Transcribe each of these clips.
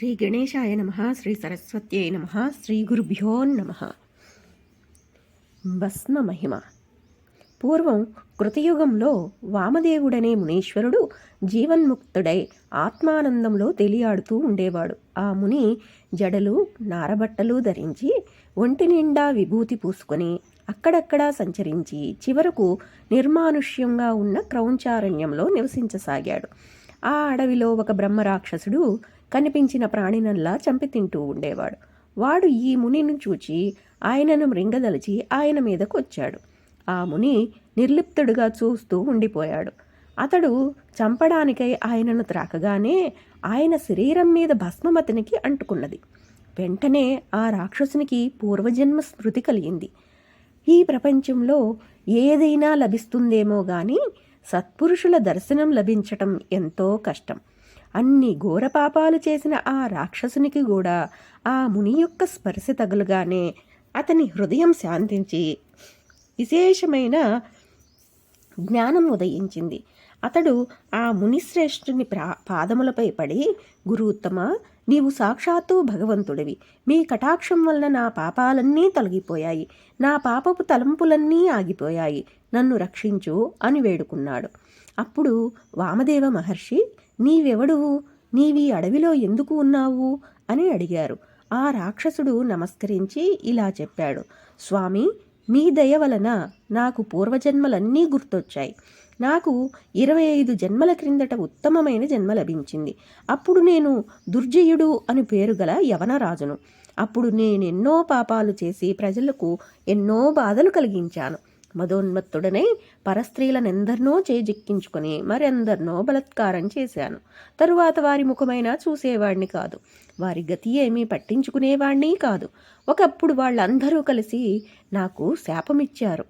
శ్రీ గణేశాయ నమః. శ్రీ సరస్వత్యై నమః. శ్రీ గురుభ్యో నమః. భస్మ మహిమ. పూర్వం కృతయుగంలో వామదేవుడనే మునీశ్వరుడు జీవన్ముక్తుడై ఆత్మానందంలో తేలియాడుతూ ఉండేవాడు. ఆ ముని జడలు నారబట్టలు ధరించి ఒంటి నిండా విభూతి పూసుకొని అక్కడక్కడా సంచరించి చివరకు నిర్మానుష్యంగా ఉన్న క్రౌంచారణ్యంలో నివసించసాగాడు. ఆ అడవిలో ఒక బ్రహ్మరాక్షసుడు కనిపించిన ప్రాణినల్లా చంపి తింటూ ఉండేవాడు. వాడు ఈ మునిని చూచి ఆయనను మృంగదలిచి ఆయన మీదకు వచ్చాడు. ఆ ముని నిర్లిప్తుడుగా చూస్తూ ఉండిపోయాడు. అతడు చంపడానికై ఆయనను త్రాకగానే ఆయన శరీరం మీద భస్మం అతనికి అంటుకున్నది. వెంటనే ఆ రాక్షసునికి పూర్వజన్మ స్మృతి కలిగింది. ఈ ప్రపంచంలో ఏదైనా లభిస్తుందేమో గాని సత్పురుషుల దర్శనం లభించటం ఎంతో కష్టం. అన్ని ఘోర పాపాలు చేసిన ఆ రాక్షసునికి కూడా ఆ ముని యొక్క స్పర్శ తగులుగానే అతని హృదయం శాంతించి విశేషమైన జ్ఞానం ఉదయించింది. అతడు ఆ మునిశ్రేష్ఠుని పాదములపై పడి, గురువుత్తమ, నీవు సాక్షాత్తు భగవంతుడివి. మీ కటాక్షం వలన నా పాపాలన్నీ తొలగిపోయాయి. నా పాపపు తలంపులన్నీ ఆగిపోయాయి. నన్ను రక్షించు అని వేడుకున్నాడు. అప్పుడు వామదేవ మహర్షి, నీవెవడువు? నీవీ అడవిలో ఎందుకు ఉన్నావు అని అడిగారు. ఆ రాక్షసుడు నమస్కరించి ఇలా చెప్పాడు. స్వామి, మీ దయ వలన నాకు పూర్వజన్మలన్నీ గుర్తొచ్చాయి. నాకు 25 జన్మల క్రిందట ఉత్తమమైన జన్మ లభించింది. అప్పుడు నేను దుర్జయుడు అని పేరు గల యవనరాజును. అప్పుడు నేనెన్నో పాపాలు చేసి ప్రజలకు ఎన్నో బాధలు కలిగించాను. మదోన్మత్తుడనై పరస్త్రీలనెందరినో చేజిక్కించుకొని మరెందరినో బలత్కారం చేశాను. తరువాత వారి ముఖమైనా చూసేవాడిని కాదు. వారి గతి ఏమీ పట్టించుకునేవాడిని కాదు. ఒకప్పుడు వాళ్ళందరూ కలిసి నాకు శాపమిచ్చారు.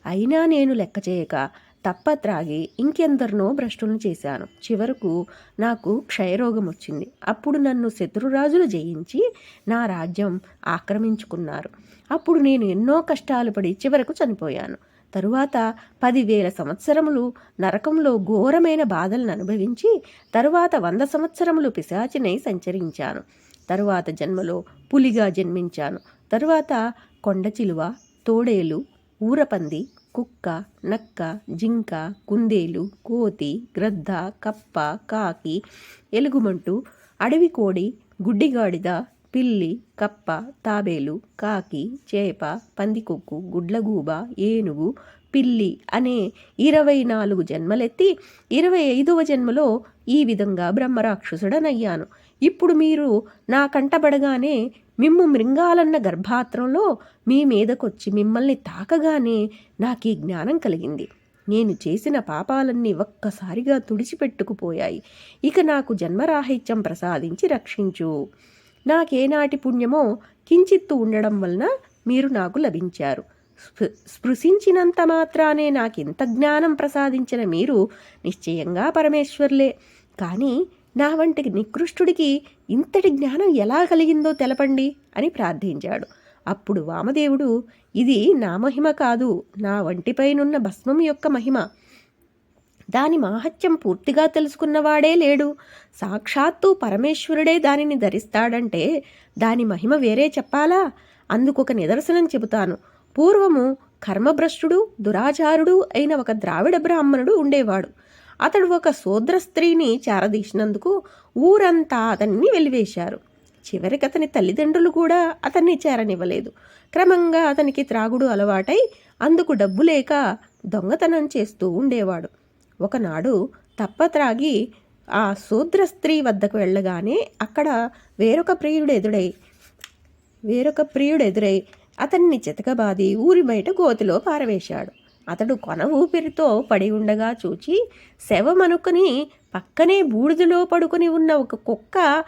అయినా నేను లెక్క చేయక తప్పత్రాగి ఇంకెందరినో భ్రష్టులను చేశాను. చివరకు నాకు క్షయరోగం వచ్చింది. అప్పుడు నన్ను శత్రురాజులు జయించి నా రాజ్యం ఆక్రమించుకున్నారు. అప్పుడు నేను ఎన్నో కష్టాలు పడి చివరకు చనిపోయాను. తరువాత 10,000 సంవత్సరములు నరకంలో ఘోరమైన బాధలను అనుభవించి తరువాత 100 సంవత్సరములు పిశాచినై సంచరించాను. తరువాత జన్మలో పులిగా జన్మించాను. తరువాత కొండచిలువ, తోడేలు, ఊరపంది, కుక్క, నక్క, జింక, కుందేలు, కోతి, గ్రద్ద, కప్ప, కాకి, ఎలుగుమంటు, అడవి కోడి, గుడ్డిగాడిద, పిల్లి, కప్ప, తాబేలు, కాకి, చేప, పందికొక్కు, గుడ్లగూబ, ఏనుగు, పిల్లి అనే 24 జన్మలెత్తి 25వ జన్మలో ఈ విధంగా బ్రహ్మరాక్షసుడనయ్యాను. ఇప్పుడు మీరు నా కంటబడగానే మిమ్ము మృంగాలన్న గర్భాత్రంలో మీ మీదకొచ్చి మిమ్మల్ని తాకగానే నాకు ఈ జ్ఞానం కలిగింది. నేను చేసిన పాపాలన్నీ ఒక్కసారిగా తుడిచిపెట్టుకుపోయాయి. ఇక నాకు జన్మరాహిత్యం ప్రసాదించి రక్షించు. నాకేనాటి పుణ్యమో కించిత్తు ఉండడం వలన మీరు నాకు లభించారు. స్పృశించినంత మాత్రానే నాకింత జ్ఞానం ప్రసాదించిన మీరు నిశ్చయంగా పరమేశ్వర్లే. కానీ నా వంటి నికృష్టుడికి ఇంతటి జ్ఞానం ఎలా కలిగిందో తెలపండి అని ప్రార్థించాడు. అప్పుడు వామదేవుడు, ఇది నా మహిమ కాదు, నా వంటిపైనున్న భస్మం యొక్క మహిమ. దాని మాహత్యం పూర్తిగా తెలుసుకున్నవాడే లేడు. సాక్షాత్తు పరమేశ్వరుడే దానిని ధరిస్తాడంటే దాని మహిమ వేరే చెప్పాలా? అందుకొక నిదర్శనం చెబుతాను. పూర్వము కర్మభ్రష్టుడు, దురాచారుడు అయిన ఒక ద్రావిడ బ్రాహ్మణుడు ఉండేవాడు. అతడు ఒక శూద్ర స్త్రీని చేరదీసినందుకు ఊరంతా అతన్ని వెలివేశారు. చివరికి అతని తల్లిదండ్రులు కూడా అతన్ని చేరనివ్వలేదు. క్రమంగా అతనికి త్రాగుడు అలవాటై అందుకు డబ్బు లేక దొంగతనం చేస్తూ ఉండేవాడు. ఒకనాడు తప్పత్రాగి ఆ శూద్ర స్త్రీ వద్దకు వెళ్ళగానే అక్కడ వేరొక ప్రియుడు ఎదురై అతన్ని చితకబాది ఊరి బయట గోతిలో పారవేశాడు. అతడు కొన ఊపిరితో పడి ఉండగా చూచి శవమనుకుని పక్కనే బూడిదలో పడుకుని ఉన్న ఒక కుక్క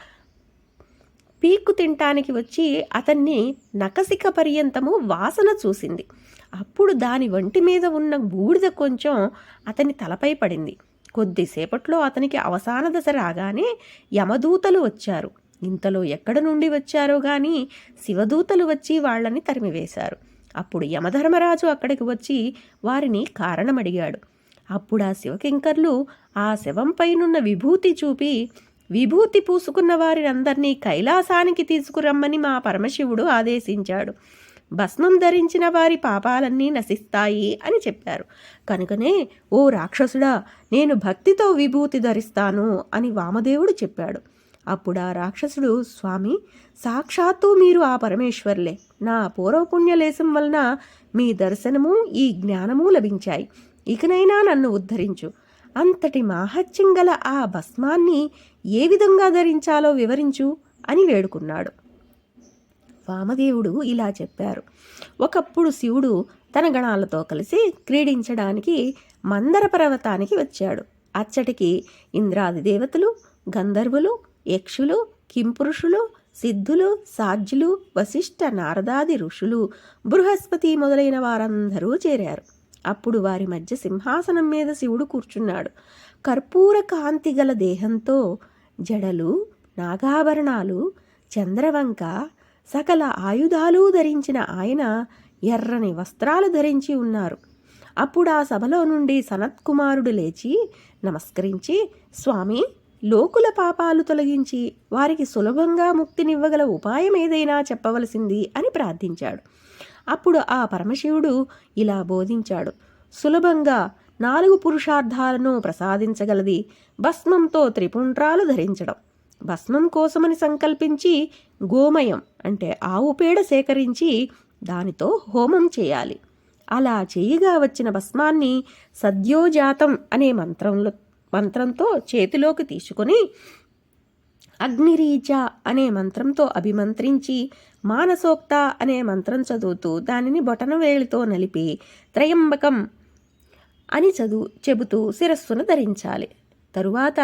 పీక్కు తింటానికి వచ్చి అతన్ని నకసిక పర్యంతము వాసన చూసింది. అప్పుడు దాని వంటి మీద ఉన్న బూడిద కొంచెం అతని తలపై పడింది. కొద్దిసేపట్లో అతనికి అవసాన దశ రాగానే యమదూతలు వచ్చారు. ఇంతలో ఎక్కడ నుండి వచ్చారో గాని శివదూతలు వచ్చి వాళ్ళని తరిమివేశారు. అప్పుడు యమధర్మరాజు అక్కడికి వచ్చి వారిని కారణమడిగాడు. అప్పుడు ఆ శివకింకర్లు ఆ శవంపైనున్న విభూతి చూపి విభూతి పూసుకున్న వారినందరినీ కైలాసానికి తీసుకురమ్మని మా పరమశివుడు ఆదేశించాడు. భస్మం ధరించిన వారి పాపాలన్నీ నశిస్తాయి అని చెప్పారు. కనుకనే ఓ రాక్షసుడా, నేను భక్తితో విభూతి ధరిస్తాను అని వామదేవుడు చెప్పాడు. అప్పుడు ఆ రాక్షసుడు, స్వామి, సాక్షాత్తు మీరు ఆ పరమేశ్వర్లే. నా పూర్వపుణ్యలేశం వలన మీ దర్శనము, ఈ జ్ఞానము లభించాయి. ఇకనైనా నన్ను ఉద్ధరించు. అంతటి మాహత్యం గల ఆ భస్మాన్ని ఏ విధంగా ధరించాలో వివరించు అని వేడుకున్నాడు. వామదేవుడు ఇలా చెప్పారు. ఒకప్పుడు శివుడు తన గణాలతో కలిసి క్రీడించడానికి మందర పర్వతానికి వచ్చాడు. అచ్చటికి ఇంద్రాది దేవతలు, గంధర్వులు, యక్షులు, కింపురుషులు, సిద్ధులు, సాధ్యులు, వశిష్ఠ, నారదాది ఋషులు, బృహస్పతి మొదలైన వారందరూ చేరారు. అప్పుడు వారి మధ్య సింహాసనం మీద శివుడు కూర్చున్నాడు. కర్పూర కాంతి గల దేహంతో, జడలు, నాగాభరణాలు, చంద్రవంక, సకల ఆయుధాలు ధరించిన ఆయన ఎర్రని వస్త్రాలు ధరించి ఉన్నారు. అప్పుడు ఆ సభలో నుండి సనత్కుమారుడు లేచి నమస్కరించి, స్వామి, లోకుల పాపాలు తొలగించి వారికి సులభంగా ముక్తినివ్వగల ఉపాయం ఏదైనా చెప్పవలసింది అని ప్రార్థించాడు. అప్పుడు ఆ పరమశివుడు ఇలా బోధించాడు. సులభంగా 4 పురుషార్థాలను ప్రసాదించగలది భస్మంతో త్రిపుండ్రాలు ధరించడం. భస్మం కోసమని సంకల్పించి గోమయం అంటే ఆవు పేడ సేకరించి దానితో హోమం చేయాలి. అలా చేయగా వచ్చిన భస్మాన్ని సద్యోజాతం అనే మంత్రంతో చేతిలోకి తీసుకొని అగ్నిరీచ అనే మంత్రంతో అభిమంత్రించి మానసోక్త అనే మంత్రం చదువుతూ దానిని బొటనవేలితో నలిపి త్రయంబకం అని చెబుతూ శిరస్సును ధరించాలి. తరువాత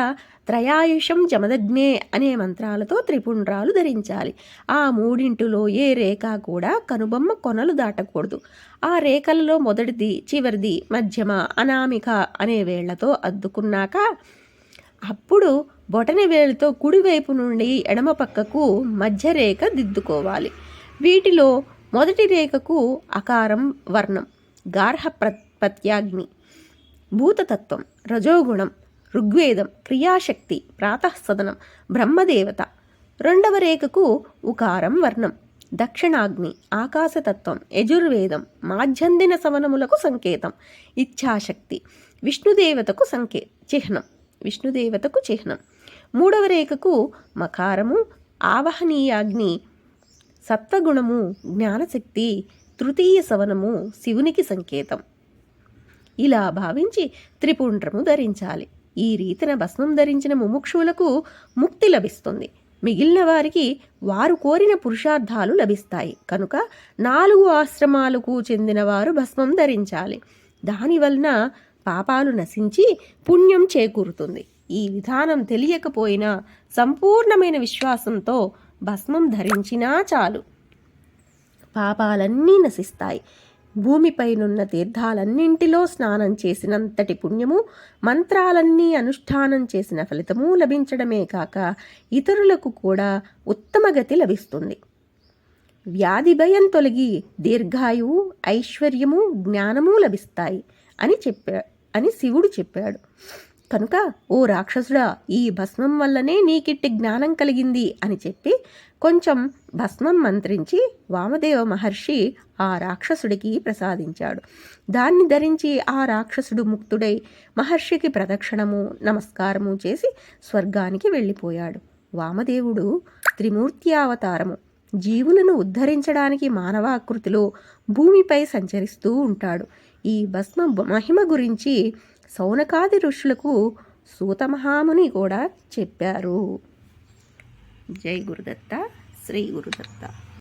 త్రయాయుషం జమదగ్నే అనే మంత్రాలతో త్రిపుండ్రాలు ధరించాలి. ఆ మూడింటిలో ఏ రేఖ కూడా కనుబొమ్మ కొనలు దాటకూడదు. ఆ రేఖలలో మొదటిది, చివరిది, మధ్యమ, అనామిక అనే వేళ్లతో అద్దుకున్నాక అప్పుడు బొటని వేలుతో కుడివైపు నుండి ఎడమ పక్కకు మధ్య రేఖ దిద్దుకోవాలి. వీటిలో మొదటి రేఖకు అకారం వర్ణం, గార్హ ప్రత్యాగ్ని, భూతతత్వం, రజోగుణం, ఋగ్వేదం, క్రియాశక్తి, ప్రాతఃసదనం, బ్రహ్మదేవత. రెండవ రేఖకు ఉకారం వర్ణం, దక్షిణాగ్ని, ఆకాశతత్వం, యజుర్వేదం, మాధ్యందిన సవనములకు సంకేతం, ఇచ్ఛాశక్తి, విష్ణుదేవతకు చిహ్నం. మూడవ రేఖకు మకారము, ఆవహనీయాగ్ని, సత్వగుణము, జ్ఞానశక్తి, తృతీయ సవనము, శివునికి సంకేతం. ఇలా భావించి త్రిపుండ్రము ధరించాలి. ఈ రీతిన భస్మం ధరించిన ముముక్షువులకు ముక్తి లభిస్తుంది. మిగిలిన వారికి వారు కోరిన పురుషార్థాలు లభిస్తాయి. కనుక 4 ఆశ్రమాలకు చెందిన వారు భస్మం ధరించాలి. దానివలన పాపాలు నశించి పుణ్యం చేకూరుతుంది. ఈ విధానం తెలియకపోయినా సంపూర్ణమైన విశ్వాసంతో భస్మం ధరించినా చాలు, పాపాలన్నీ నశిస్తాయి. భూమిపైనున్న తీర్థాలన్నింటిలో స్నానం చేసినంతటి పుణ్యము, మంత్రాలన్నీ అనుష్ఠానం చేసిన ఫలితము లభించడమే కాక ఇతరులకు కూడా ఉత్తమ గతి లభిస్తుంది. వ్యాధి భయం తొలగి దీర్ఘాయువు, ఐశ్వర్యము, జ్ఞానము లభిస్తాయి అని శివుడు చెప్పాడు. కనుక ఓ రాక్షసుడా, ఈ భస్మం వల్లనే నీకిట్టి జ్ఞానం కలిగింది అని చెప్పి కొంచెం భస్మం మంత్రించి వామదేవ మహర్షి ఆ రాక్షసుడికి ప్రసాదించాడు. దాన్ని ధరించి ఆ రాక్షసుడు ముక్తుడై మహర్షికి ప్రదక్షిణము, నమస్కారము చేసి స్వర్గానికి వెళ్ళిపోయాడు. వామదేవుడు త్రిమూర్తి అవతారము. జీవులను ఉద్ధరించడానికి మానవాకృతిలో భూమిపై సంచరిస్తూ ఉంటాడు. ఈ భస్మ మహిమ గురించి సౌనకాది ఋషులకు సూతమహాముని కూడా చెప్పారు. జై గురుదత్త, శ్రీ గురుదత్త.